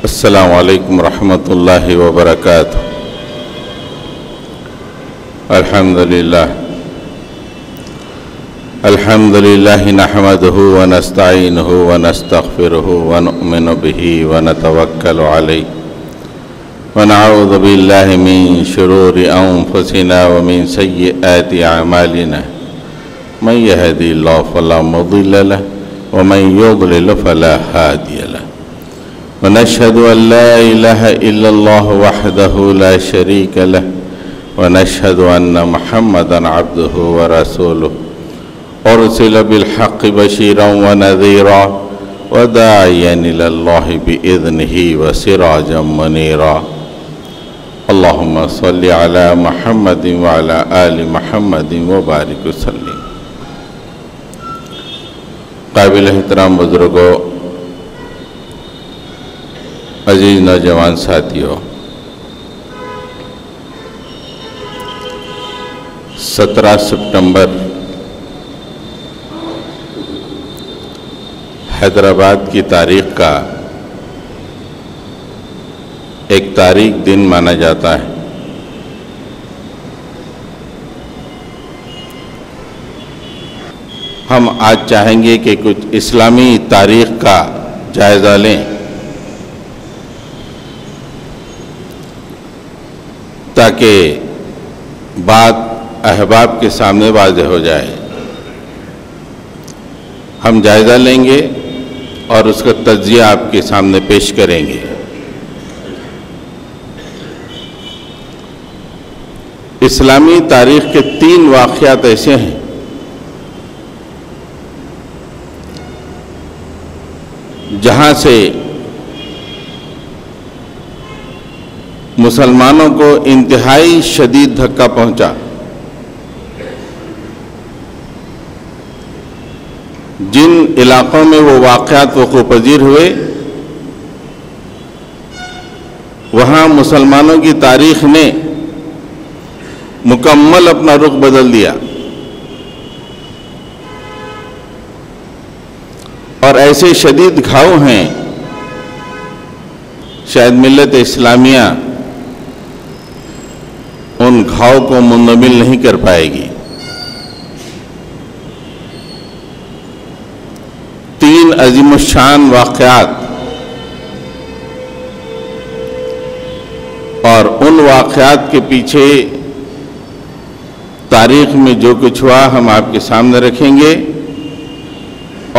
السلام علیکم ورحمۃ اللہ وبرکاتہ۔ الحمد للہ نحمده ونستعینه ونستغفره ونؤمن به ونتوکل علیہ ونعوذ باللہ من شرور انفسنا ومن سیئات اعمالنا من يهدي الله فلا مضل له ومن يضلل فلا هادي له ونشهد أن لا إله إلا الله وحده لا شريك له ونشهد أن محمدا عبده ورسوله أرسل بالحق بشيرا ونذيرا وداعيا إلى الله بإذنه وسراجا منيرا اللهم صل على محمد وعلى آل محمد وبارك وسلم۔ قابل احترام بزرگوں، عزیز نوجوان ساتھیوں، 17 ستمبر حیدرآباد کی تاریخ کا ایک تاریخ دن مانا جاتا ہے۔ ہم آج چاہیں گے کہ کچھ اسلامی تاریخ کا جائزہ لیں تاکہ بات احباب کے سامنے واضح ہو جائے۔ ہم جائزہ لیں گے اور اس کا تجزیہ آپ کے سامنے پیش کریں گے۔ اسلامی تاریخ کے 3 واقعات ایسے ہیں جہاں سے مسلمانوں کو انتہائی شدید دھکا پہنچا۔ جن علاقوں میں وہ واقعات وقوع پذیر ہوئے وہاں مسلمانوں کی تاریخ نے مکمل اپنا رخ بدل دیا، اور ایسے شدید گھاؤ ہیں شاید ملت اسلامیہ ان گھاؤ کو منجمد نہیں کر پائے گی۔ 3 عظیم الشان واقعات، اور ان واقعات کے پیچھے تاریخ میں جو کچھ ہوا ہم آپ کے سامنے رکھیں گے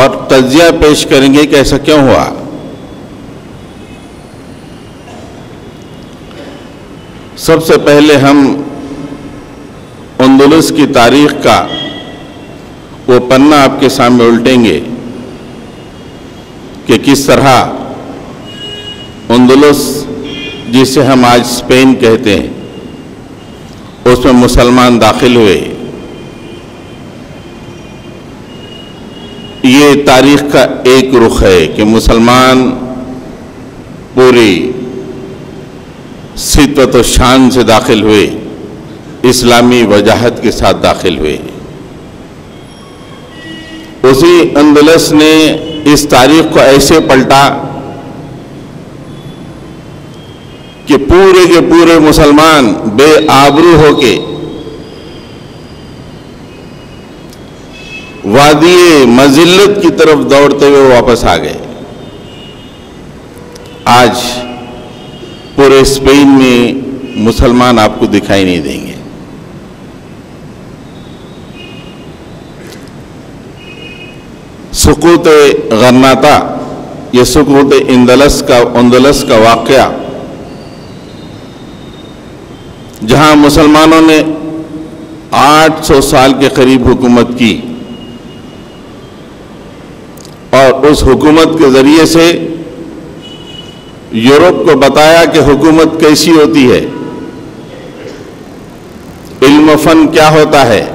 اور تجزیہ پیش کریں گے کہ ایسا کیوں ہوا۔ سب سے پہلے ہم اندلس کی تاریخ کا وہ پنہ آپ کے سامنے الٹیں گے کہ کس طرح اندلس، جسے ہم آج اسپین کہتے ہیں، اس میں مسلمان داخل ہوئے۔ یہ تاریخ کا ایک رخ ہے کہ مسلمان پوری سطوت و شان سے داخل ہوئے، اسلامی وجاہت کے ساتھ داخل ہوئے۔ اسی اندلس نے اس تاریخ کو ایسے پلٹا کہ پورے کے پورے مسلمان بے آبرو ہو کے وادی مذلت کی طرف دوڑتے ہوئے واپس آ گئے۔ آج پورے اسپین میں مسلمان آپ کو دکھائی نہیں دیں گے۔ سقوط غرناطہ، یہ سقوط اندلس کا واقعہ، جہاں مسلمانوں نے 800 سال کے قریب حکومت کی، اور اس حکومت کے ذریعے سے یورپ کو بتایا کہ حکومت کیسی ہوتی ہے، علم و فن کیا ہوتا ہے،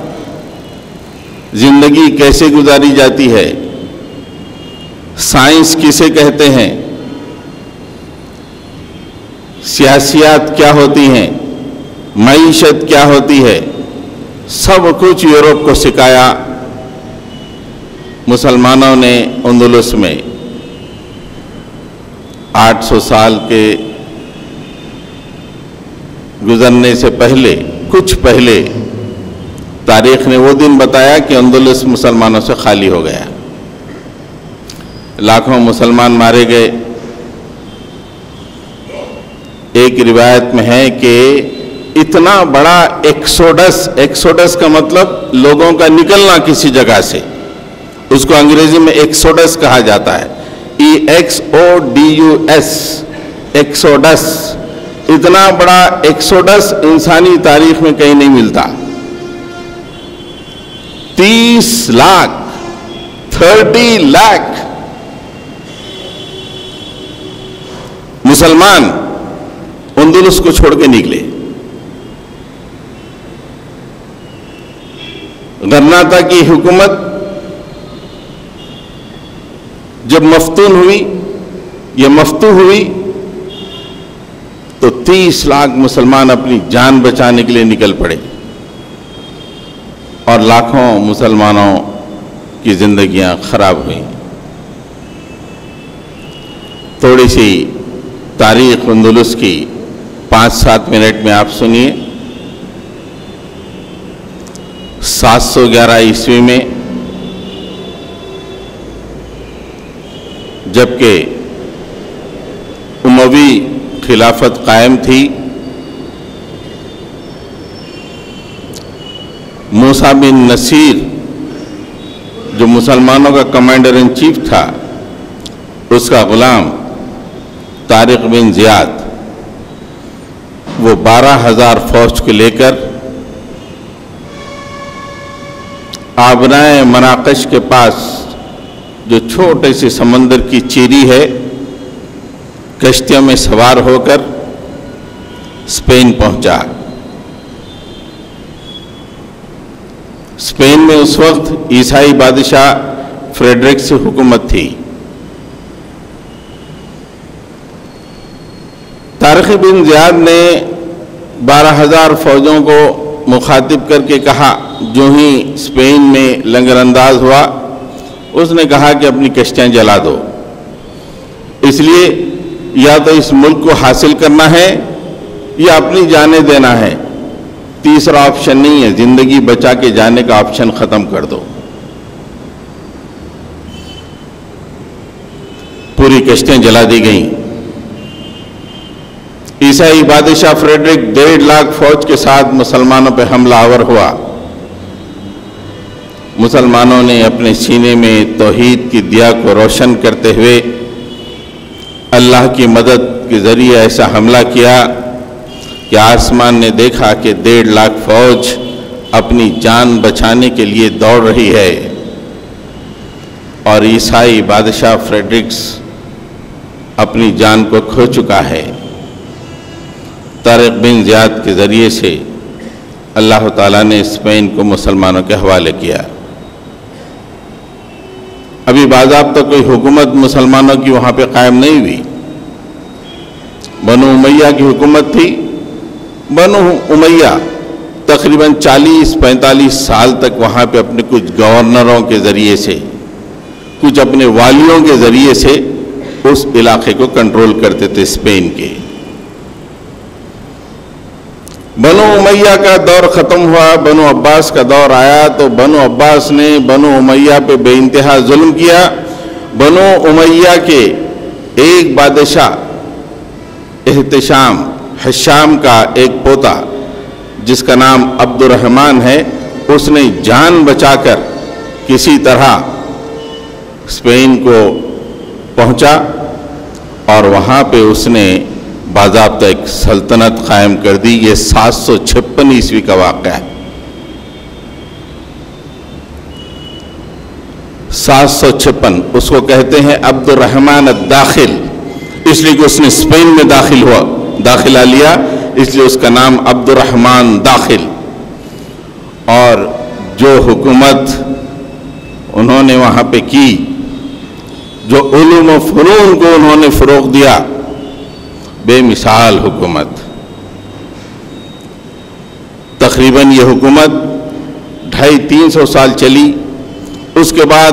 زندگی کیسے گزاری جاتی ہے، سائنس کسے کہتے ہیں، سیاسیات کیا ہوتی ہیں، معیشت کیا ہوتی ہے، سب کچھ یورپ کو سکھایا مسلمانوں نے اندلس میں۔ 800 سال کے گزرنے سے پہلے کچھ پہلے تاریخ نے وہ دن بتایا کہ اندلس مسلمانوں سے خالی ہو گیا، لاکھوں مسلمان مارے گئے۔ ایک روایت میں ہے کہ اتنا بڑا ایکسوڈس کا مطلب لوگوں کا نکلنا کسی جگہ سے، اس کو انگریزی میں ایکسوڈس کہا جاتا ہے، EXODUS، ایکسوڈس۔ اتنا بڑا ایکسوڈس انسانی تاریخ میں کہیں نہیں ملتا۔ 30 لاکھ مسلمان اندلس کو چھوڑ کے نکلے۔ غرناطہ کی حکومت جب مفتون ہوئی یا مفتوح ہوئی تو 30 لاکھ مسلمان اپنی جان بچانے کے لیے نکل پڑے اور لاکھوں مسلمانوں کی زندگیاں خراب ہوئیں۔ تھوڑی سی تاریخ اندلس کی 5-7 منٹ میں آپ سنیے۔ 711 عیسوی میں جبکہ اموی خلافت قائم تھی، موسیٰ بن نصیر جو مسلمانوں کا کمانڈر ان چیف تھا، اس کا غلام طارق بن زیاد، وہ 12,000 فوج کو لے کر آبنائے مراکش کے پاس جو چھوٹے سے سمندر کی چیری ہے، کشتیوں میں سوار ہو کر اسپین پہنچا۔ اسپین میں اس وقت عیسائی بادشاہ فریڈرک کی حکومت تھی۔ طارق بن زیاد نے 12,000 فوجوں کو مخاطب کر کے کہا، جو ہی اسپین میں لنگر انداز ہوا، اس نے کہا کہ اپنی کشتیاں جلا دو، اس لیے یا تو اس ملک کو حاصل کرنا ہے یا اپنی جانیں دینا ہے، تیسرا آپشن نہیں ہے، زندگی بچا کے جانے کا آپشن ختم کر دو۔ پوری کشتیاں جلا دی گئیں۔ عیسائی بادشاہ فریڈرک 1.5 لاکھ فوج کے ساتھ مسلمانوں پہ حملہ آور ہوا۔ مسلمانوں نے اپنے سینے میں توحید کی دیا کو روشن کرتے ہوئے اللہ کی مدد کے ذریعے ایسا حملہ کیا کہ آسمان نے دیکھا کہ 1.5 لاکھ فوج اپنی جان بچانے کے لیے دوڑ رہی ہے، اور عیسائی بادشاہ فریڈرک اپنی جان کو کھو چکا ہے۔ طارق بن زیاد کے ذریعے سے اللہ تعالیٰ نے اسپین کو مسلمانوں کے حوالے کیا۔ ابھی باضابطہ کوئی حکومت مسلمانوں کی وہاں پہ قائم نہیں ہوئی۔ بنو امیہ کی حکومت تھی۔ بنو امیہ تقریباً 40-45 سال تک وہاں پہ اپنے کچھ گورنروں کے ذریعے سے، کچھ اپنے والیوں کے ذریعے سے اس علاقے کو کنٹرول کرتے تھے اسپین کے۔ بنو امیہ کا دور ختم ہوا، بنو عباس کا دور آیا تو بنو عباس نے بنو امیہ پہ بے انتہا ظلم کیا۔ بنو امیہ کے ایک بادشاہ حشام کا ایک پوتا جس کا نام عبد الرحمن ہے، اس نے جان بچا کر کسی طرح اسپین کو پہنچا اور وہاں پہ اس نے باضابطہ ایک سلطنت قائم کر دی۔ یہ 756 عیسوی کا واقعہ ہے۔ 756 اس کو کہتے ہیں عبد الرحمن الداخل، اس لیے کہ اس نے اسپین میں داخلہ لیا، اس لیے اس کا نام عبد الرحمن داخل۔ اور جو حکومت انہوں نے وہاں پہ کی، جو علوم و فنون کو انہوں نے فروغ دیا، بے مثال حکومت۔ تقریباً یہ حکومت 250-300 سال چلی۔ اس کے بعد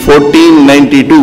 1492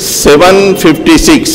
756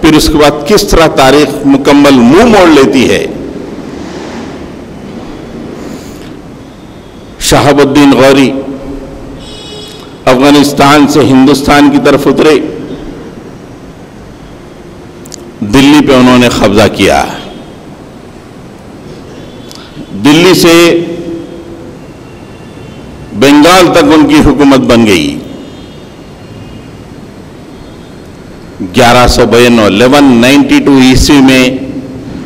پھر اس کے بعد کس طرح تاریخ مکمل منہ موڑ لیتی ہے. شہاب الدین غوری افغانستان سے ہندوستان کی طرف اترے. دلی پہ انہوں نے قبضہ کیا. دلی سے بنگال تک ان کی حکومت بن گئی. 1192 عیسوی میں،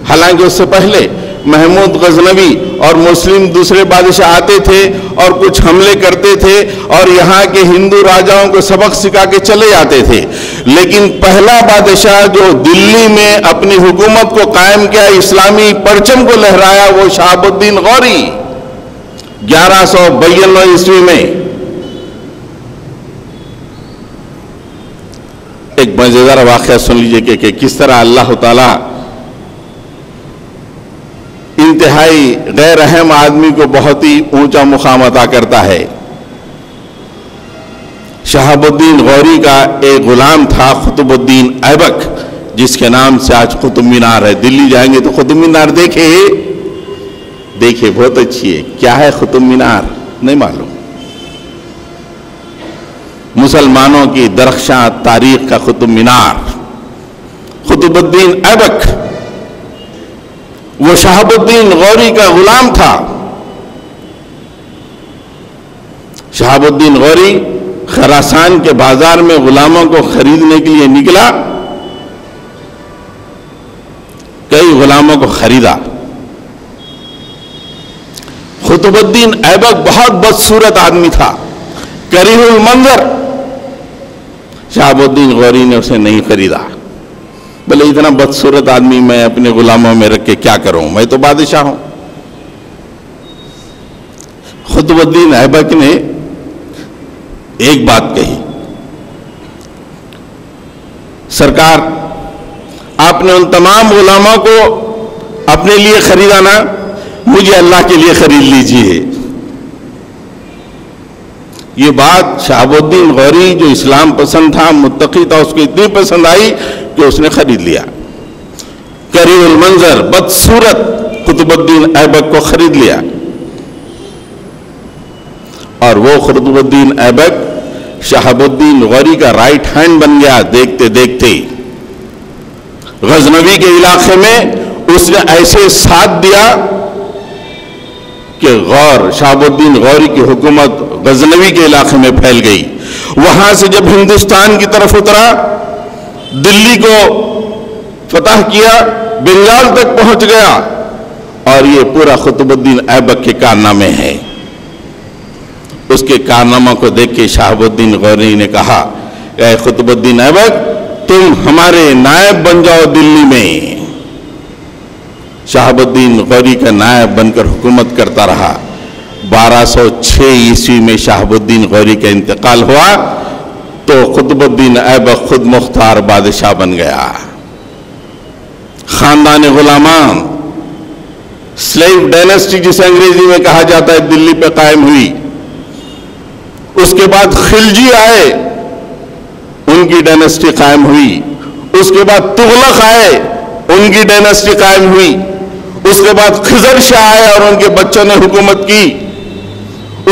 حالانکہ اس سے پہلے محمود غزنوی اور مسلم دوسرے بادشاہ آتے تھے اور کچھ حملے کرتے تھے اور یہاں کے ہندو راجاؤں کو سبق سکھا کے چلے جاتے تھے، لیکن پہلا بادشاہ جو دلی میں اپنی حکومت کو قائم کیا، اسلامی پرچم کو لہرایا، وہ شہاب الدین غوری 1192 عیسوی میں. ایک مزیدار واقعہ سن لیجئے کہ کس طرح اللہ تعالیٰ انتہائی غیر اہم آدمی کو بہت ہی اونچا مقام عطا کرتا ہے. شہاب الدین غوری کا ایک غلام تھا قطب الدین ایبک، جس کے نام سے آج قطب مینار ہے. دلی جائیں گے تو قطب مینار دیکھے بہت اچھی ہے. کیا ہے قطب مینار نہیں معلوم. مسلمانوں کی درخشاں تاریخ کا قطب مینار قطب الدین ایبک، وہ شہاب الدین غوری کا غلام تھا. شہاب الدین غوری خراسان کے بازار میں غلاموں کو خریدنے کے لیے نکلا. کئی غلاموں کو خریدا. قطب الدین ایبک بہت بدصورت آدمی تھا، کریہ المنظر. شہاب الدین غوری نے اسے نہیں خریدا. بلے اتنا بدصورت آدمی میں اپنے غلاموں میں رکھ کے کیا کروں، میں تو بادشاہ ہوں. قطب الدین ایبک نے ایک بات کہی، سرکار آپ نے ان تمام غلاموں کو اپنے لیے خریدا نا، مجھے اللہ کے لیے خرید لیجئے. یہ بات شہاب الدین غوری جو اسلام پسند تھا، متقی تھا، اس کو اتنی پسند آئی کہ اس نے خرید لیا. کریہ المنظر بدصورت قطب الدین ایبک کو خرید لیا، اور وہ قطب الدین ایبک شہاب الدین غوری کا رائٹ ہینڈ بن گیا. دیکھتے دیکھتے غزنوی کے علاقے میں اس نے ایسے ساتھ دیا کہ شہاب الدین غوری کی حکومت غزنوی کے علاقے میں پھیل گئی. وہاں سے جب ہندوستان کی طرف اترا، دلی کو فتح کیا، بنگال تک پہنچ گیا. اور یہ پورا قطب الدین ایبک کے کارنامے ہیں. اس کے کارناموں کو دیکھ کے شہاب الدین غوری نے کہا، اے قطب الدین ایبک، تم ہمارے نائب بن جاؤ دلی میں. شہاب الدین غوری کا نائب بن کر حکومت کرتا رہا. 1206 عیسوی میں شہاب الدین غوری کا انتقال ہوا تو قطب الدین ایبک خود مختار بادشاہ بن گیا. خاندان غلامان، سلیو ڈائنسٹی جسے انگریزی میں کہا جاتا ہے، دلی پہ قائم ہوئی. اس کے بعد خلجی آئے، ان کی ڈائنسٹی قائم ہوئی. اس کے بعد تغلق آئے، ان کی ڈائنسٹی قائم ہوئی. اس کے بعد خضر شاہ آئے اور ان کے بچوں نے حکومت کی.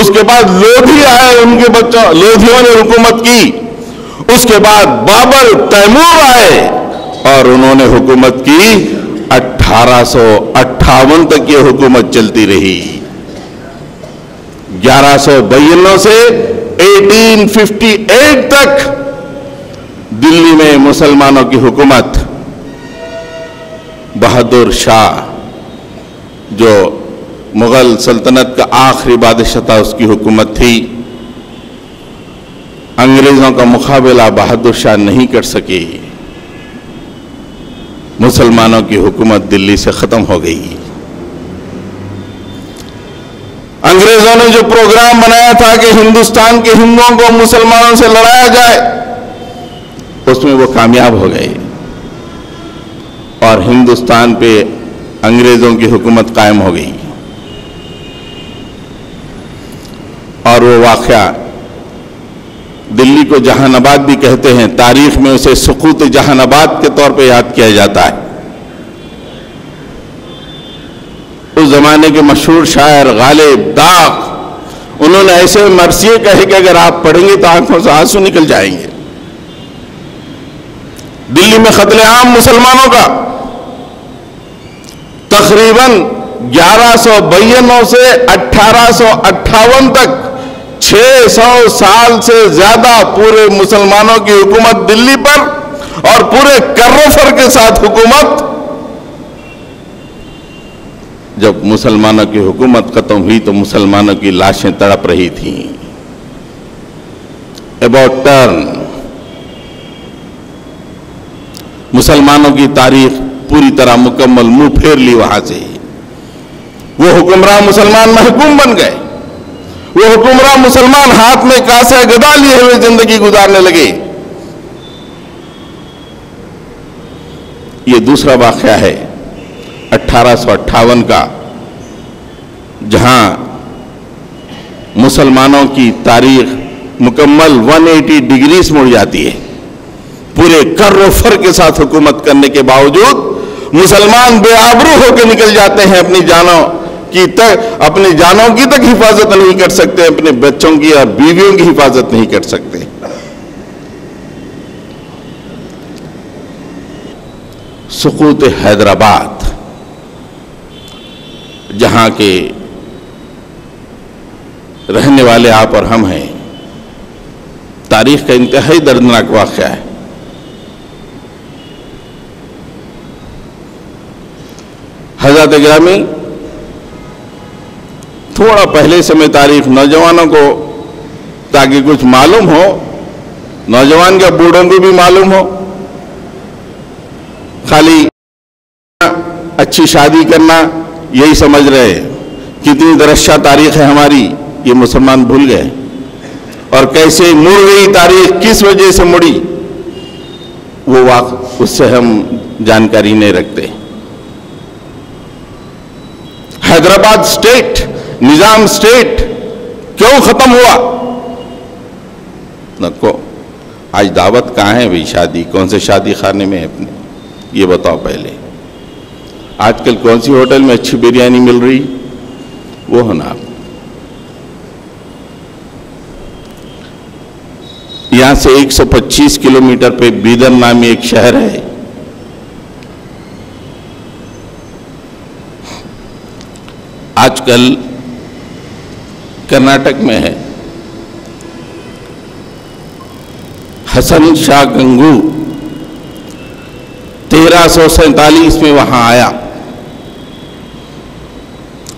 اس کے بعد لودھی آئے، ان کے بچوں لودھیوں نے حکومت کی. اس کے بعد بابر تیمور آئے اور انہوں نے حکومت کی. 1858 تک یہ حکومت چلتی رہی. 1192 سے 1858 تک دلی میں مسلمانوں کی حکومت. بہادر شاہ جو مغل سلطنت کا آخری بادشاہ تھا، اس کی حکومت تھی. انگریزوں کا مقابلہ بہادر شاہ نہیں کر سکی. مسلمانوں کی حکومت دلی سے ختم ہو گئی. انگریزوں نے جو پروگرام بنایا تھا کہ ہندوستان کے ہندوؤں کو مسلمانوں سے لڑایا جائے، اس میں وہ کامیاب ہو گئے اور ہندوستان پہ انگریزوں کی حکومت قائم ہو گئی. اور وہ واقعہ دلی کو جہان آباد بھی کہتے ہیں، تاریخ میں اسے سقوط جہان آباد کے طور پہ یاد کیا جاتا ہے۔ اس زمانے کے مشہور شاعر غالب داغ، انہوں نے ایسے مرثیے کہے کہ اگر آپ پڑھیں گے تو آنکھوں سے آنسو نکل جائیں گے۔ دلی میں قتل عام مسلمانوں کا تقریباً 1192 سے 1858 تک 600 سال سے زیادہ پورے مسلمانوں کی حکومت دلی پر، اور پورے کرفر کے ساتھ حکومت۔ جب مسلمانوں کی حکومت ختم ہوئی تو مسلمانوں کی لاشیں تڑپ رہی تھیں۔ اباؤٹ ٹرن، مسلمانوں کی تاریخ پوری طرح مکمل منہ پھیر لی وہاں سے۔ وہ حکمراں مسلمان محکوم بن گئے، وہ حکمراں مسلمان ہاتھ میں کاسہ گدا لیے ہوئے زندگی گزارنے لگے۔ یہ دوسرا واقعہ ہے 1858 کا، جہاں مسلمانوں کی تاریخ مکمل 180 ڈگریز مڑ جاتی ہے۔ پورے کر و فر کے ساتھ حکومت کرنے کے باوجود مسلمان بے آبرو ہو کے نکل جاتے ہیں، اپنی جانوں کی تک حفاظت نہیں کر سکتے، اپنے بچوں کی اور بیویوں کی حفاظت نہیں کر سکتے۔ سقوط حیدرآباد، جہاں کے رہنے والے آپ اور ہم ہیں، تاریخ کا انتہائی دردناک واقعہ ہے۔ حضرات گرامی، تھوڑا پہلے سے میں تاریخ نوجوانوں کو، تاکہ کچھ معلوم ہو، نوجوان کا بوڑھوں کو بھی معلوم ہو۔ خالی اچھی شادی کرنا یہی سمجھ رہے، کتنی درشہ تاریخ ہے ہماری، یہ مسلمان بھول گئے۔ اور کیسے مڑ گئی تاریخ، کس وجہ سے مڑی، وہ اس سے ہم جانکاری نہیں رکھتے۔ حیدرآباد اسٹیٹ، نظام اسٹیٹ کیوں ختم ہوا؟ نکو، آج دعوت کہاں ہے بھئی؟ شادی کون سے شادی خانے میں ہے اپنے؟ یہ بتاؤ پہلے۔ آج کل کون سی ہوٹل میں اچھی بریانی مل رہی، وہ ہونا۔ یہاں سے 125 کلومیٹر پہ بیدر نامی ایک شہر ہے، آج کل کرناٹک میں ہے۔ حسن شاہ گنگو 1347 میں وہاں آیا،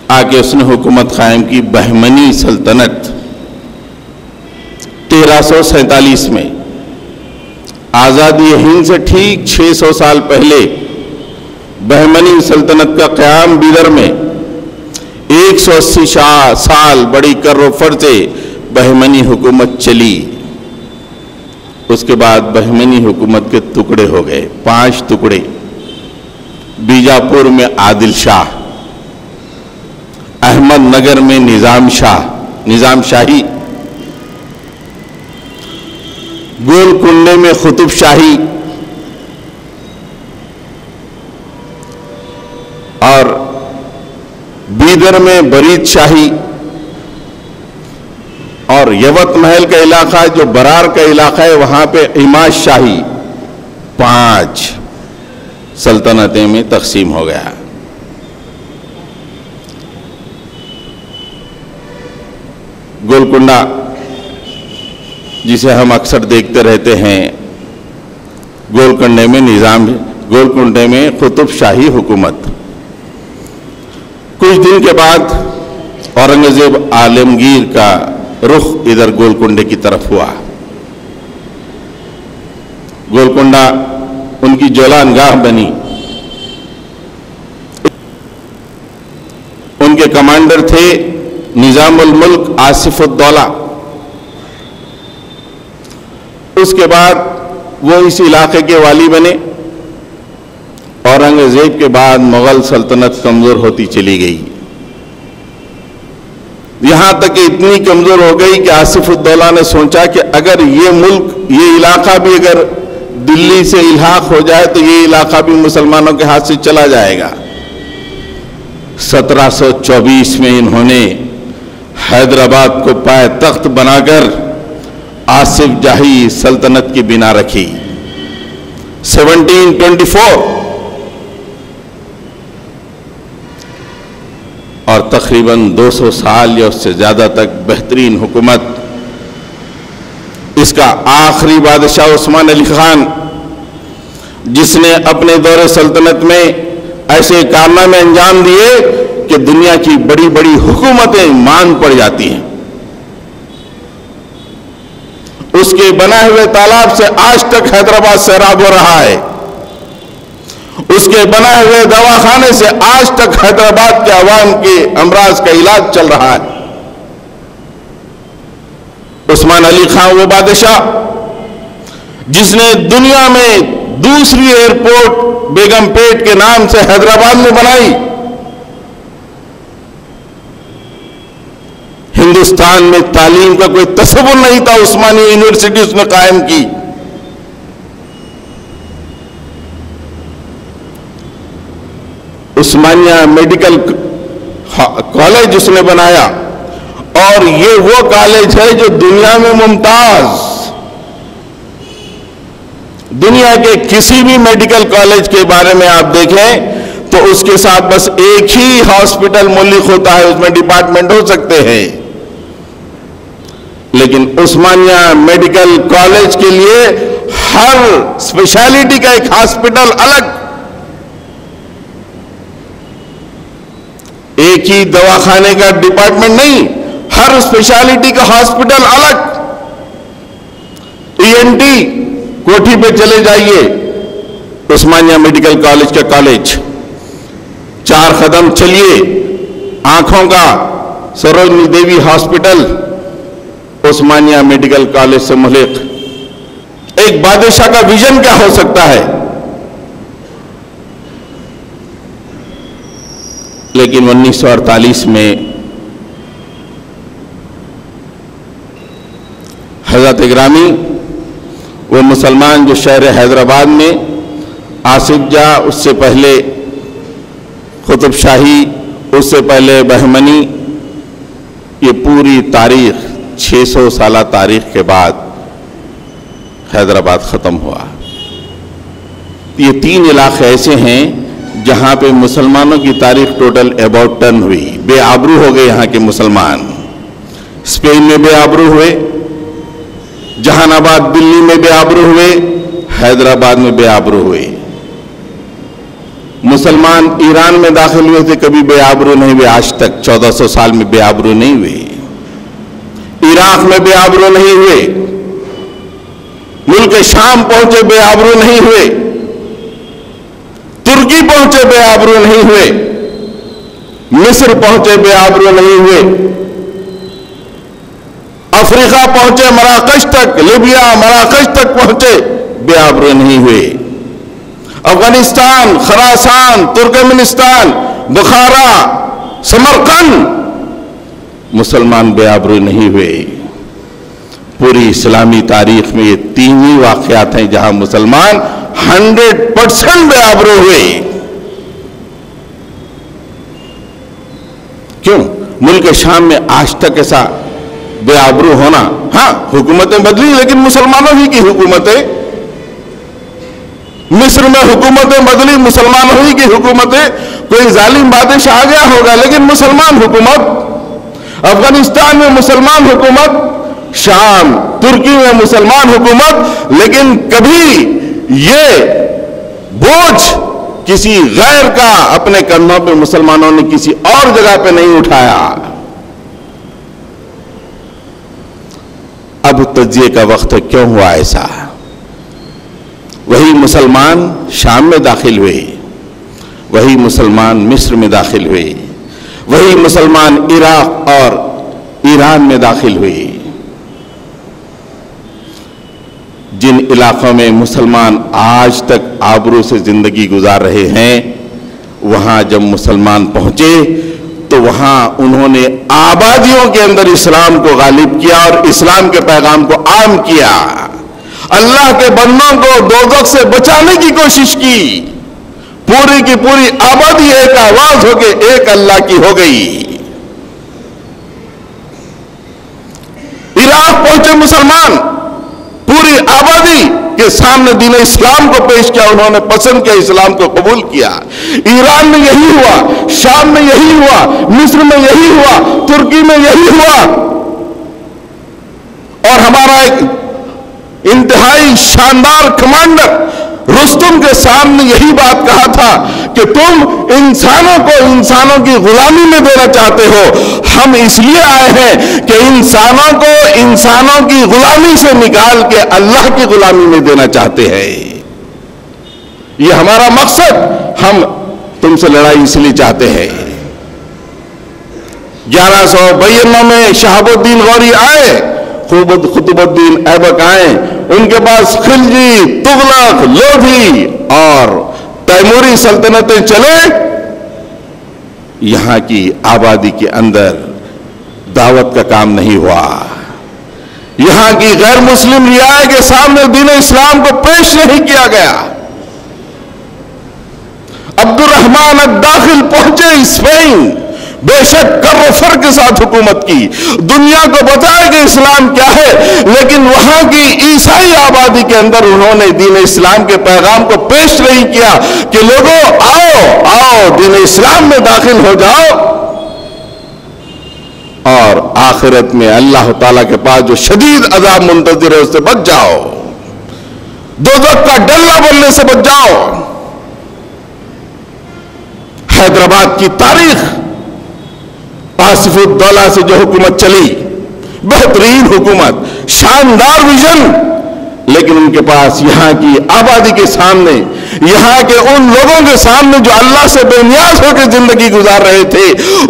آگے اس نے حکومت قائم کی، بہمنی سلطنت۔ 1347 میں آزادی ہند سے ٹھیک 600 سال پہلے بہمنی سلطنت کا قیام بیدر میں 180 سال بڑی کر و فر سے بہمنی حکومت چلی۔ اس کے بعد بہمنی حکومت کے ٹکڑے ہو گئے، 5 ٹکڑے۔ بیجاپور میں عادل شاہ، احمد نگر میں نظام شاہی، گولکنڈے میں قطب شاہی، اور بیدر میں برید شاہی، اور یوت محل کا علاقہ جو برار کا علاقہ ہے وہاں پہ اماش شاہی۔ 5 سلطنتیں میں تقسیم ہو گیا۔ گولکنڈہ جسے ہم اکثر دیکھتے رہتے ہیں، گولکنڈے میں قطب شاہی حکومت۔ کچھ دن کے بعد اورنگزیب عالمگیر کا رخ ادھر گولکنڈے کی طرف ہوا۔ گولکنڈہ ان کی جولان گاہ بنی۔ ان کے کمانڈر تھے نظام الملک آصف الدولہ۔ اس کے بعد وہ اس علاقے کے والی بنے۔ اورنگزیب کے بعد مغل سلطنت کمزور ہوتی چلی گئی۔ یہاں تک کہ اتنی کمزور ہو گئی کہ آصف الدولہ نے سوچا کہ اگر یہ ملک، یہ علاقہ بھی اگر دلی سے الحاق ہو جائے تو یہ علاقہ بھی مسلمانوں کے ہاتھ سے چلا جائے گا۔ 1724 میں انہوں نے حیدرآباد کو پائے تخت بنا کر آصف جاہی سلطنت کی بنا رکھی۔ 1724 اور تقریباً 200 سال یا اس سے زیادہ تک بہترین حکومت۔ اس کا آخری بادشاہ عثمان علی خان، جس نے اپنے دور سلطنت میں ایسے کارنامے انجام دیے کہ دنیا کی بڑی بڑی حکومتیں مان پڑ جاتی ہیں۔ اس کے بنائے ہوئے تالاب سے آج تک حیدرآباد سیراب ہو رہا ہے، اس کے بنائے ہوئے دواخانے سے آج تک حیدرآباد کے عوام کے امراض کا علاج چل رہا ہے۔ عثمان علی خان وہ بادشاہ جس نے دنیا میں دوسری ایئرپورٹ بیگم پیٹ کے نام سے حیدرآباد میں بنائی۔ ہندوستان میں تعلیم کا کوئی تصور نہیں تھا، عثمانی یونیورسٹی اس نے قائم کی۔ عثمانیہ میڈیکل کالج اس نے بنایا، اور یہ وہ کالج ہے جو دنیا میں ممتاز۔ دنیا کے کسی بھی میڈیکل کالج کے بارے میں آپ دیکھیں تو اس کے ساتھ بس ایک ہی ہاسپٹل ملک ہوتا ہے، اس میں ڈپارٹمنٹ ہو سکتے ہیں، لیکن عثمانیہ میڈیکل کالج کے لیے ہر اسپیشلٹی کا ایک ہاسپٹل الگ، ایک ہی دواخانے کا ڈپارٹمنٹ نہیں، ہر اسپیشلٹی کا ہاسپٹل الگ۔ ENT کوٹھی پہ چلے جائیے، عثمانیہ میڈیکل کالج کا کالج، 4 قدم چلیے آنکھوں کا سروجنی دیوی ہاسپٹل عثمانیہ میڈیکل کالج سے ملک۔ ایک بادشاہ کا ویژن کیا ہو سکتا ہے؟ لیکن 1948 میں حضرت گرامی وہ مسلمان جو شہر حیدرآباد میں آصف جاہ، اس سے پہلے قطب شاہی، اس سے پہلے بہمنی، یہ پوری تاریخ 600 سالہ تاریخ کے بعد حیدرآباد ختم ہوا۔ یہ 3 علاقے ایسے ہیں جہاں پہ مسلمانوں کی تاریخ ٹوٹل اباؤٹ ٹرن ہوئی، بے آبرو ہو گئے یہاں کے مسلمان۔ اسپین میں بے آبرو ہوئے، جہان آباد دلی میں بے آبرو ہوئے، حیدرآباد میں بے آبرو ہوئے۔ مسلمان ایران میں داخل ہوئے تھے، کبھی بے آبرو نہیں ہوئے، آج تک 1400 سال میں بے آبرو نہیں ہوئے۔ عراق میں بے آبرو نہیں ہوئے، ملک شام پہنچے بے آبرو نہیں ہوئے، ترکی پہنچے بے آبرو نہیں ہوئے، مصر پہنچے بے آبرو نہیں ہوئے، افریقہ پہنچے مراکش تک، لیبیا مراکش تک پہنچے بے آبرو نہیں ہوئے، افغانستان، خراسان، ترکمنستان، بخارا، سمرقند مسلمان بے آبرو نہیں ہوئے۔ پوری اسلامی تاریخ میں یہ 3 ہی واقعات ہیں جہاں مسلمان 100% بے آبرو ہوئے۔ کیوں؟ ملک شام میں آج تک ایسا بے آبرو ہونا، ہاں حکومتیں بدلی لیکن مسلمانوں ہی کی حکومتیں، مصر میں حکومتیں بدلی، مسلمانوں ہی کی حکومتیں، کوئی ظالم بادشاہ آ گیا ہوگا لیکن مسلمان حکومت، افغانستان میں مسلمان حکومت، شام ترکی میں مسلمان حکومت، لیکن کبھی یہ بوجھ کسی غیر کا اپنے کندھوں پہ مسلمانوں نے کسی اور جگہ پہ نہیں اٹھایا۔ اب تجزیے کا وقت ہے، کیوں ہوا ایسا؟ وہی مسلمان شام میں داخل ہوئے، وہی مسلمان مصر میں داخل ہوئے، وہی مسلمان عراق اور ایران میں داخل ہوئے۔ جن علاقوں میں مسلمان آج تک آبرو سے زندگی گزار رہے ہیں، وہاں جب مسلمان پہنچے تو وہاں انہوں نے آبادیوں کے اندر اسلام کو غالب کیا اور اسلام کے پیغام کو عام کیا. اللہ کے بندوں کو دوزخ سے بچانے کی کوشش کی. پوری کی پوری آبادی ایک آواز ہو کے ایک اللہ کی ہو گئی. عراق پہنچے مسلمان، پوری آبادی کے سامنے دین اسلام کو پیش کیا، انہوں نے پسند کیا، اسلام کو قبول کیا. ایران میں یہی ہوا، شام میں یہی ہوا، مصر میں یہی ہوا، ترکی میں یہی ہوا. اور ہمارا ایک انتہائی شاندار کمانڈر رستم کے سامنے یہی بات کہا تھا کہ تم انسانوں کو انسانوں کی غلامی میں دینا چاہتے ہو، ہم اس لیے آئے ہیں کہ انسانوں کو انسانوں کی غلامی سے نکال کے اللہ کی غلامی میں دینا چاہتے ہیں. یہ ہمارا مقصد، ہم تم سے لڑائی اس لیے چاہتے ہیں. 1192 میں شہاب الدین غوری آئے، قطب الدین ایبک آئے، ان کے پاس خلجی، تغلق، لودھی اور تیموری سلطنتیں چلے. یہاں کی آبادی کے اندر دعوت کا کام نہیں ہوا. یہاں کی غیر مسلم رعایا کے سامنے دین اسلام کو پیش نہیں کیا گیا. عبد الرحمن الداخل پہنچے اسپین، بے شک کر و فر کے ساتھ حکومت کی، دنیا کو بتایا کہ اسلام کیا ہے، لیکن وہاں کی عیسائی آبادی کے اندر انہوں نے دین اسلام کے پیغام کو پیش نہیں کیا کہ لوگوں آؤ آؤ دین اسلام میں داخل ہو جاؤ اور آخرت میں اللہ تعالیٰ کے پاس جو شدید عذاب منتظر ہے اس سے بچ جاؤ، دوزخ کا ڈلہ بننے سے بچ جاؤ. حیدرآباد کی تاریخ، آصف الدولہ سے جو حکومت چلی، بہترین حکومت، شاندار ویژن، لیکن ان کے پاس یہاں کی آبادی کے سامنے، یہاں کے ان لوگوں کے سامنے جو اللہ سے بے نیاز ہو کے زندگی گزار رہے تھے،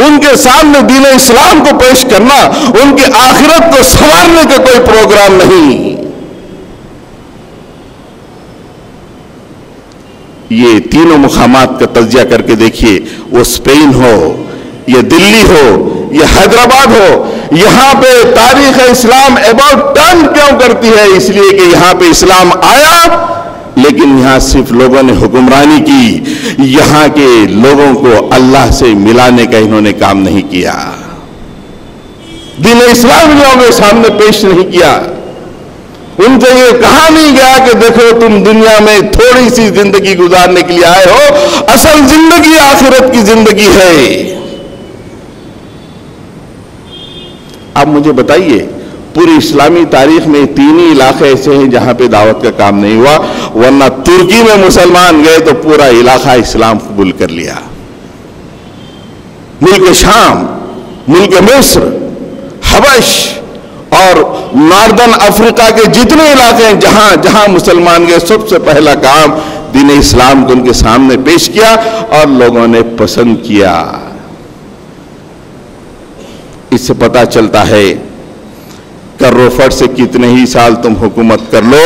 ان کے سامنے دین اسلام کو پیش کرنا، ان کی آخرت کو سنوارنے کا کوئی پروگرام نہیں. یہ تینوں مقامات کا تجزیہ کر کے دیکھیے، وہ اسپین ہو، یہ دلی ہو، یہ حیدرآباد ہو، یہاں پہ تاریخ اسلام اباؤٹ ٹرن کیوں کرتی ہے؟ اس لیے کہ یہاں پہ اسلام آیا لیکن یہاں صرف لوگوں نے حکمرانی کی، یہاں کے لوگوں کو اللہ سے ملانے کا انہوں نے کام نہیں کیا، دین اسلام لوگوں کے سامنے پیش نہیں کیا. ان سے یہ کہا نہیں گیا کہ دیکھو تم دنیا میں تھوڑی سی زندگی گزارنے کے لیے آئے ہو، اصل زندگی آخرت کی زندگی ہے. اب مجھے بتائیے، پوری اسلامی تاریخ میں 3 ہی علاقے ایسے ہیں جہاں پہ دعوت کا کام نہیں ہوا، ورنہ ترکی میں مسلمان گئے تو پورا علاقہ اسلام قبول کر لیا. ملک شام، ملک مصر، حبش اور ناردن افریقہ کے جتنے علاقے ہیں جہاں جہاں مسلمان گئے، سب سے پہلا کام دین اسلام کو ان کے سامنے پیش کیا اور لوگوں نے پسند کیا. اس سے پتہ چلتا ہے کرو فٹ سے کتنے ہی سال تم حکومت کر لو،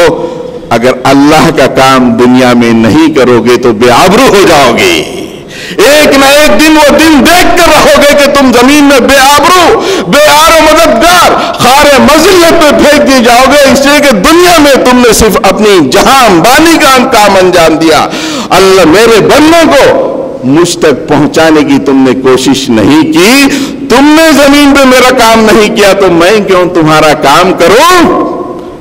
اگر اللہ کا کام دنیا میں نہیں کرو گے تو بے آبرو ہو جاؤ گے. ایک نہ ایک دن وہ دن دیکھ کر رہو گے کہ تم زمین میں بے آبرو، بے آر و مددگار، خار مذلت پہ پھینک دیے جاؤ گے، اس لیے کہ دنیا میں تم نے صرف اپنی جہان بانی کا کام انجام دیا. اللہ میرے بندوں کو مجھ تک پہنچانے کی تم نے کوشش نہیں کی، تم نے زمین پہ میرا کام نہیں کیا تو میں کیوں تمہارا کام کروں؟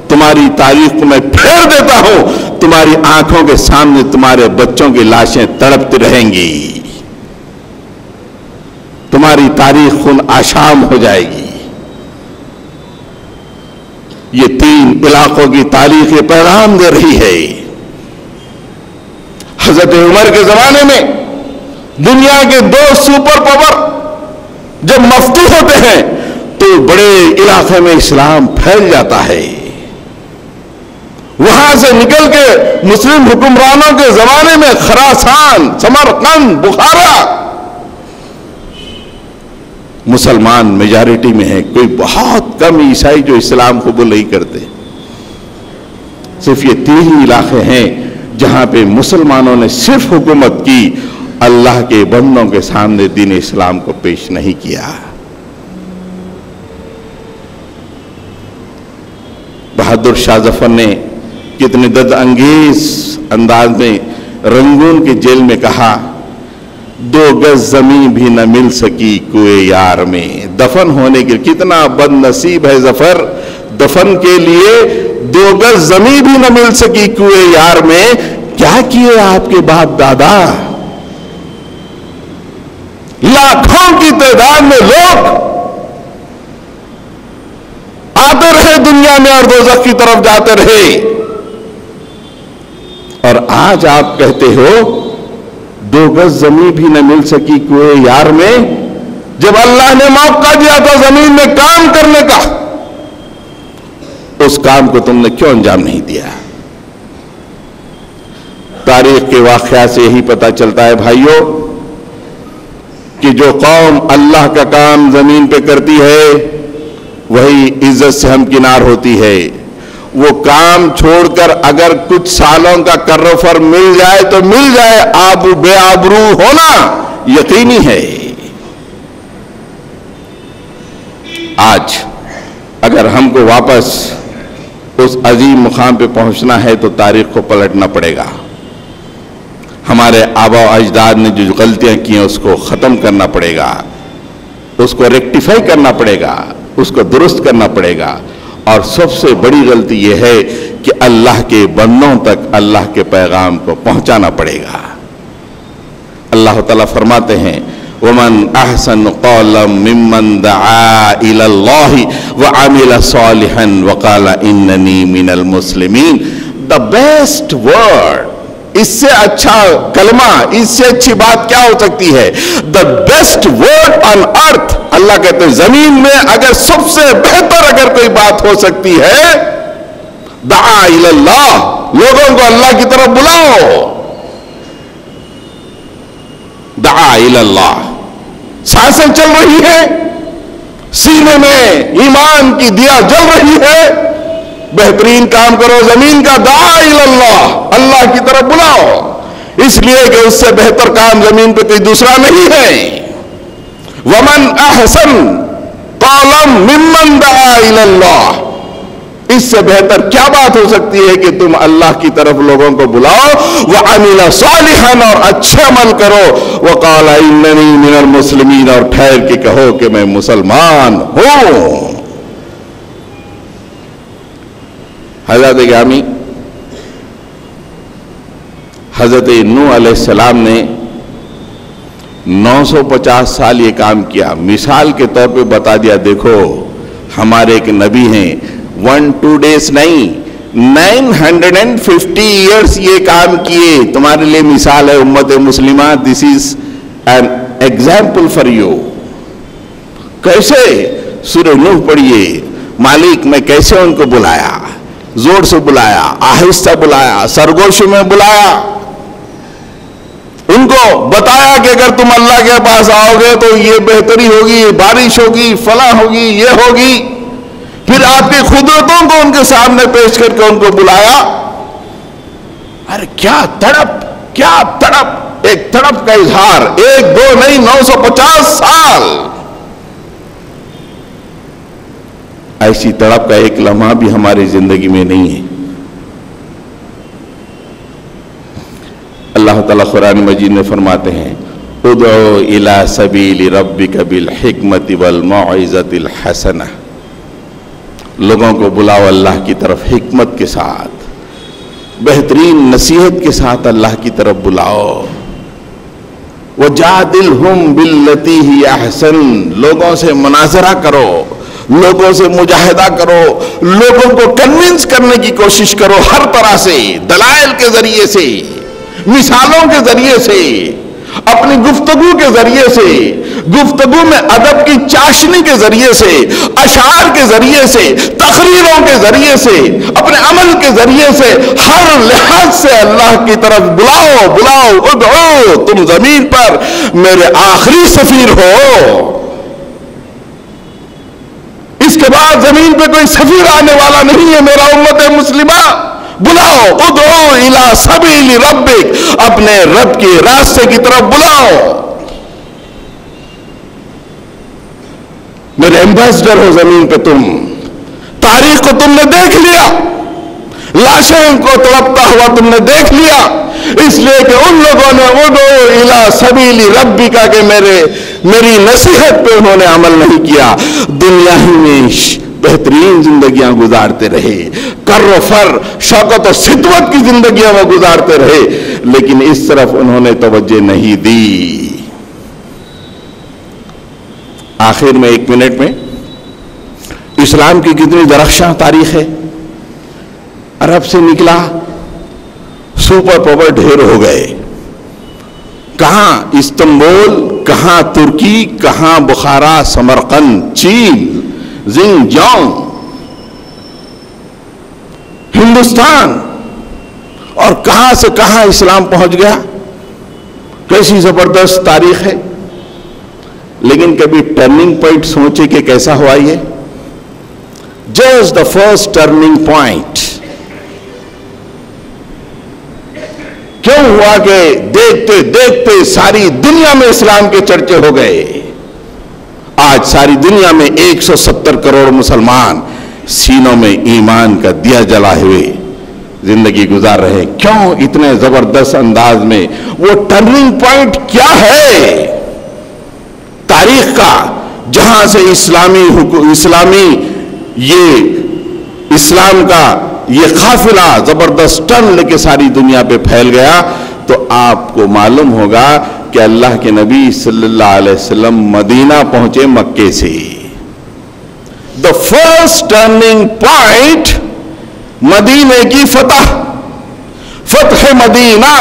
تمہاری تاریخ کو میں پھیر دیتا ہوں، تمہاری آنکھوں کے سامنے تمہارے بچوں کی لاشیں تڑپتی رہیں گی، تمہاری تاریخ خون آشام ہو جائے گی. یہ 3 علاقوں کی تاریخ یہ پیغام دے رہی ہے. حضرت عمر کے زمانے میں دنیا کے 2 سپر پاور جب مفتوح ہوتے ہیں تو بڑے علاقے میں اسلام پھیل جاتا ہے. وہاں سے نکل کے مسلم حکمرانوں کے زمانے میں خراسان، سمرقند، بخارا مسلمان میجارٹی میں ہے، کوئی بہت کم عیسائی جو اسلام قبول نہیں کرتے. صرف یہ 3 ہی علاقے ہیں جہاں پہ مسلمانوں نے صرف حکومت کی اللہ کے بندوں کے سامنے دین اسلام کو پیش نہیں کیا۔ بہادر شاہ ظفر نے کتنے درد انگیز انداز میں رنگون کی جیل میں کہا، 2 گز زمین بھی نہ مل سکی کوئے یار میں۔ دفن ہونے کے کتنا بد نصیب ہے ظفر، دفن کے لیے 2 گز زمین بھی نہ مل سکی کوئے یار میں۔ کیا کیے آپ کے باپ دادا؟ لاکھوں کی تعداد میں لوگ آتے رہے دنیا میں اور دوزخ کی طرف جاتے رہے، اور آج آپ کہتے ہو 2 گز زمین بھی نہ مل سکی کوئے یار میں۔ جب اللہ نے موقع دیا تھا زمین میں کام کرنے کا، اس کام کو تم نے کیوں انجام نہیں دیا؟ تاریخ کے واقعات سے یہی پتہ چلتا ہے بھائیوں کہ جو قوم اللہ کا کام زمین پہ کرتی ہے وہی عزت سے ہمکنار ہوتی ہے۔ وہ کام چھوڑ کر اگر کچھ سالوں کا کروفر مل جائے تو مل جائے، بے آبرو ہونا یقینی ہے۔ آج اگر ہم کو واپس اس عظیم مقام پہ پہنچنا ہے تو تاریخ کو پلٹنا پڑے گا۔ ہمارے آبا و اجداد نے جو غلطیاں کی ہیں اس کو ختم کرنا پڑے گا، اس کو ریکٹیفائی کرنا پڑے گا، اس کو درست کرنا پڑے گا۔ اور سب سے بڑی غلطی یہ ہے کہ اللہ کے بندوں تک اللہ کے پیغام کو پہنچانا پڑے گا۔ اللہ تعالیٰ فرماتے ہیں وَمَنْ أَحْسَنُ قَوْلًا مِّمَّنْ دَعَا إِلَى اللَّهِ وَعَمِلَ صَالِحًا وَقَالَ إِنَّنِي مِنَ الْمُسْلِمِينَ۔ The best word، اس سے اچھا کلمہ، اس سے اچھی بات کیا ہو سکتی ہے؟ The best word on earth، اللہ کہتے ہیں زمین میں اگر سب سے بہتر اگر کوئی بات ہو سکتی ہے، دعا الی اللہ، لوگوں کو اللہ کی طرف بلاؤ۔ دعا الی اللہ، سانسیں چل رہی ہیں، سینے میں ایمان کی دیا جل رہی ہے، بہترین کام کرو زمین کا، دعا الی اللہ، اللہ کی طرف بلاؤ، اس لیے کہ اس سے بہتر کام زمین پہ کوئی دوسرا نہیں ہے۔ ومن احسن قولا ممن دعا الی اللہ، اس سے بہتر کیا بات ہو سکتی ہے کہ تم اللہ کی طرف لوگوں کو بلاؤ، وعمل صالحا، اور اچھے عمل کرو، وقال اننی من المسلمین، اور ٹھہر کے کہو کہ میں مسلمان ہوں۔ حضرت گرامی، حضرت نوح علیہ السلام نے 950 سال یہ کام کیا۔ مثال کے طور پہ بتا دیا، دیکھو ہمارے ایک نبی ہیں، 1-2 days نہیں، 950 years یہ کام کیے۔ تمہارے لیے مثال ہے امت مسلمہ، this is an example for you۔ کیسے؟ سورہ نوح پڑھیے، مالک میں کیسے ان کو بلایا، زور سے بلایا، آہستہ بلایا، سرگوشی میں بلایا، ان کو بتایا کہ اگر تم اللہ کے پاس آؤ گے تو یہ بہتری ہوگی، بارش ہوگی، فلاں ہوگی، یہ ہوگی۔ پھر آپ کی قدرتوں کو ان کے سامنے پیش کر کے ان کو بلایا۔ ارے کیا تڑپ، کیا تڑپ، ایک تڑپ کا اظہار، 1-2 نہیں، 950 سال۔ ایسی تڑپ کا ایک لمحہ بھی ہماری زندگی میں نہیں ہے۔ اللہ تعالیٰ قرآن مجید میں فرماتے ہیں ادعو الی سبیل ربک بالحکمت والموعظۃ الحسنہ، لوگوں کو بلاؤ اللہ کی طرف حکمت کے ساتھ، بہترین نصیحت کے ساتھ اللہ کی طرف بلاؤ۔ وجادلہم باللتی ہی احسن، لوگوں سے مناظرہ کرو، لوگوں سے مجاہدہ کرو، لوگوں کو کنونس کرنے کی کوشش کرو، ہر طرح سے، دلائل کے ذریعے سے، مثالوں کے ذریعے سے، اپنی گفتگو کے ذریعے سے، گفتگو میں ادب کی چاشنی کے ذریعے سے، اشعار کے ذریعے سے، تقریروں کے ذریعے سے، اپنے عمل کے ذریعے سے، ہر لحاظ سے اللہ کی طرف بلاؤ، بلاؤ، ادعو، تم زمین پر میرے آخری سفیر ہو، اس کے بعد زمین پہ کوئی سفیر آنے والا نہیں ہے۔ میرا امت مسلمہ بلاؤ، ادعو الی سبیل ربک، اپنے رب کے راستے کی طرف بلاؤ. میرے ایمبیسڈر ہو زمین پہ تم. تاریخ کو تم نے دیکھ لیا، لاشیں کو تڑپتا ہوا تم نے دیکھ لیا، اس لیے کہ ان لوگوں نے ادعو الی سبیل ربک کہ میری نصیحت پہ انہوں نے عمل نہیں کیا. دنیا ہی میں بہترین زندگیاں گزارتے رہے، کر و فر، شوکت و ستوت کی زندگیاں وہ گزارتے رہے، لیکن اس طرف انہوں نے توجہ نہیں دی. آخر میں 1 منٹ میں اسلام کی کتنی درخشاں تاریخ ہے. عرب سے نکلا، سپر پاور ڈھیر ہو گئے. کہاں استنبول، کہاں ترکی، کہاں بخارا، سمرقند، چین، زنجان، ہندوستان، اور کہاں سے کہاں اسلام پہنچ گیا. کیسی زبردست تاریخ ہے. لیکن کبھی ٹرننگ پوائنٹ سوچے کہ کیسا ہوا یہ؟ Just the first turning point. کیوں ہوا کہ دیکھتے دیکھتے ساری دنیا میں اسلام کے چرچے ہو گئے. آج ساری دنیا میں 170 کروڑ مسلمان سینوں میں ایمان کا دیا جلائے ہوئے زندگی گزار رہے ہیں. کیوں اتنے زبردست انداز میں؟ وہ ٹرننگ پوائنٹ کیا ہے تاریخ کا، جہاں سے اسلام کا یہ قافلہ زبردست ٹرن لے کے ساری دنیا پہ پھیل گیا؟ تو آپ کو معلوم ہوگا کہ اللہ کے نبی صلی اللہ علیہ وسلم مدینہ پہنچے مکے سے. دا فرسٹ ٹرننگ پوائنٹ مدینے کی فتح مدینہ.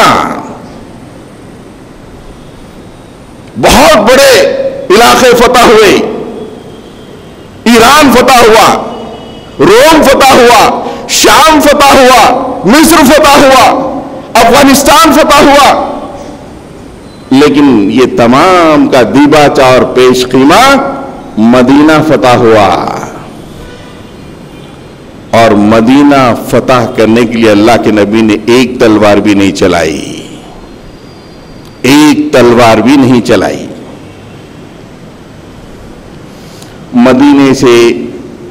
بہت بڑے علاقے فتح ہوئے، ایران فتح ہوا، روم فتح ہوا، شام فتح ہوا، مصر فتح ہوا، افغانستان فتح ہوا. لیکن یہ تمام کا دیباچہ اور پیش خیمہ مدینہ فتح ہوا. اور مدینہ فتح کرنے کے لیے اللہ کے نبی نے ایک تلوار بھی نہیں چلائی، ایک تلوار بھی نہیں چلائی. مدینے سے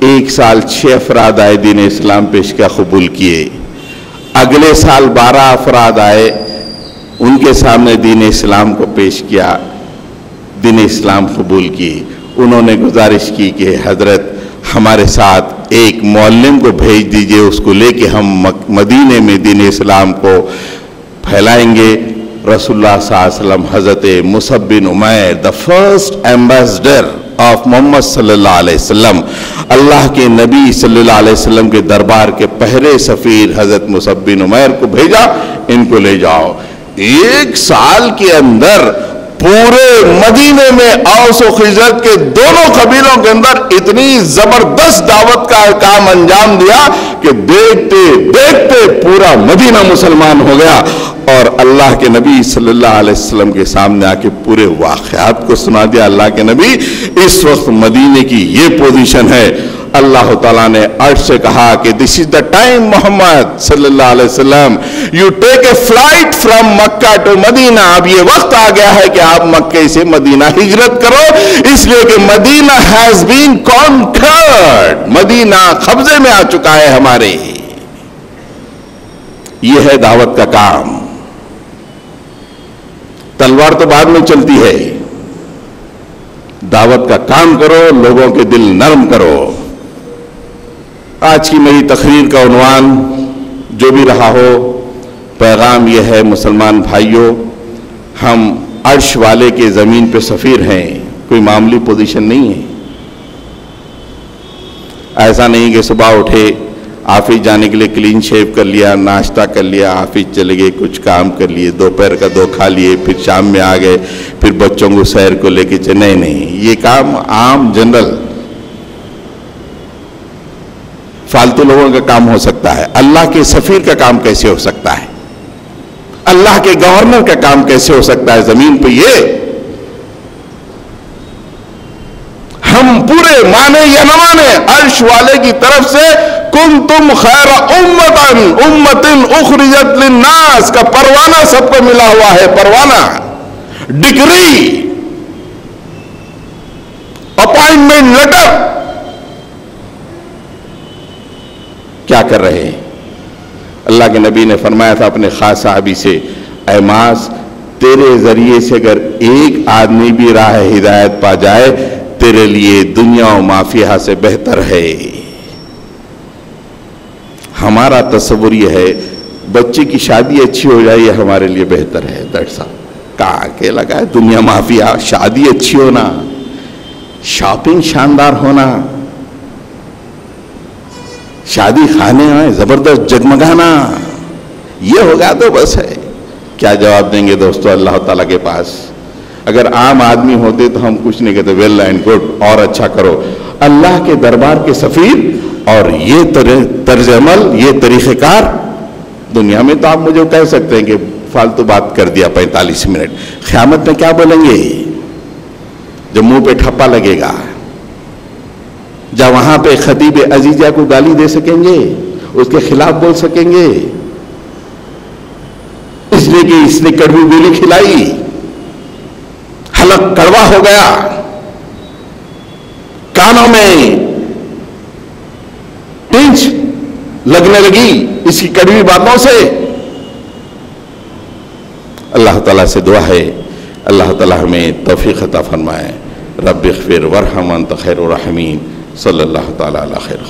1 سال 6 افراد آئے، دین اسلام پیش کا قبول کیے. اگلے سال 12 افراد آئے، ان کے سامنے دین اسلام کو پیش کیا، دین اسلام قبول کی. انہوں نے گزارش کی کہ حضرت ہمارے ساتھ ایک معلم کو بھیج دیجئے، اس کو لے کے ہم مدینے میں دین اسلام کو پھیلائیں گے. رسول اللہ صلی اللہ علیہ وسلم حضرت مصعب بن عمیر، the first ambassador of Muhammad صلی اللہ علیہ وسلم، اللہ کے نبی صلی اللہ علیہ وسلم کے دربار کے پہلے سفیر حضرت مصعب بن عمیر کو بھیجا، ان کو لے جاؤ. 1 سال کے اندر پورے مدینے میں اوس و خزرج کے دونوں قبیلوں کے اندر اتنی زبردست دعوت کا کام انجام دیا کہ دیکھتے دیکھتے پورا مدینہ مسلمان ہو گیا. اور اللہ کے نبی صلی اللہ علیہ وسلم کے سامنے آ کے پورے واقعات کو سنا دیا. اللہ کے نبی اس وقت مدینے کی یہ پوزیشن ہے. اللہ تعالیٰ نے عرش سے کہا کہ دس از دا ٹائم محمد صلی اللہ علیہ وسلم، you take a flight from Mecca to Medina. اب یہ وقت آ گیا ہے کہ آپ مکے سے مدینہ ہجرت کرو، اس لیے کہ مدینہ ہیز بین کانکرڈ، مدینہ قبضے میں آ چکا ہے ہمارے. یہ ہے دعوت کا کام. تلوار تو بعد میں چلتی ہے، دعوت کا کام کرو، لوگوں کے دل نرم کرو. آج کی میری تقریر کا عنوان جو بھی رہا ہو، پیغام یہ ہے مسلمان بھائیوں، ہم عرش والے کے زمین پہ سفیر ہیں، کوئی معمولی پوزیشن نہیں ہے. ایسا نہیں کہ صبح اٹھے، آفس جانے کے لیے کلین شیو کر لیا، ناشتہ کر لیا، آفس چلے گئے، کچھ کام کر لیے، دوپہر کا 2 کھا لیے، پھر شام میں آ گئے، پھر بچوں کو سیر کو لے کے چلے. نہیں، یہ کام عام جنرل فالتو لوگوں کا کام ہو سکتا ہے. اللہ کے سفیر کا کام کیسے ہو سکتا ہے؟ اللہ کے گورنر کا کام کیسے ہو سکتا ہے زمین پہ؟ یہ ہم پورے مانے یا نہ مانے عرش والے کی طرف سے کنتم خیر امتن اخرجت للناس کا پروانہ سب کو ملا ہوا ہے، پروانہ، ڈگری، اپائنٹمنٹ لیٹر. کیا کر رہے ہیں؟ اللہ کے نبی نے فرمایا تھا اپنے خاص صحابی سے، اے معاذ، تیرے ذریعے سے اگر ایک آدمی بھی راہ ہدایت پا جائے تیرے لیے دنیا و مافیہ سے بہتر ہے. ہمارا تصور یہ ہے بچے کی شادی اچھی ہو جائے یہ ہمارے لیے بہتر ہے. That's all. کہا کہ لگا ہے دنیا مافیہ، شادی اچھی ہونا، شاپنگ شاندار ہونا، شادی خانے میں زبردست جگمگانا، یہ ہوگا تو بس ہے. کیا جواب دیں گے دوستو اللہ تعالیٰ کے پاس؟ اگر عام آدمی ہوتے تو ہم کچھ نہیں کہتے، ویل اینڈ گڈ، اور اچھا کرو. اللہ کے دربار کے سفیر اور یہ طرز عمل، یہ طریقہ کار، دنیا میں تو آپ مجھے کہہ سکتے ہیں کہ فالتو بات کر دیا 45 منٹ. قیامت میں کیا بولیں گے جب منہ پہ ٹھپا لگے گا؟ جب وہاں پہ خطیب عزیزہ کو گالی دے سکیں گے، اس کے خلاف بول سکیں گے، اس لیے کہ اس نے کڑوی گولی کھلائی، حلق کڑوا ہو گیا، کانوں میں پنچ لگنے لگی اس کی کڑوی باتوں سے. اللہ تعالیٰ سے دعا ہے اللہ تعالیٰ ہمیں توفیق عطا فرمائے. رب اغفر وارحم وانت خیر الراحمین. صلی اللہ تعالیٰ علی خیر.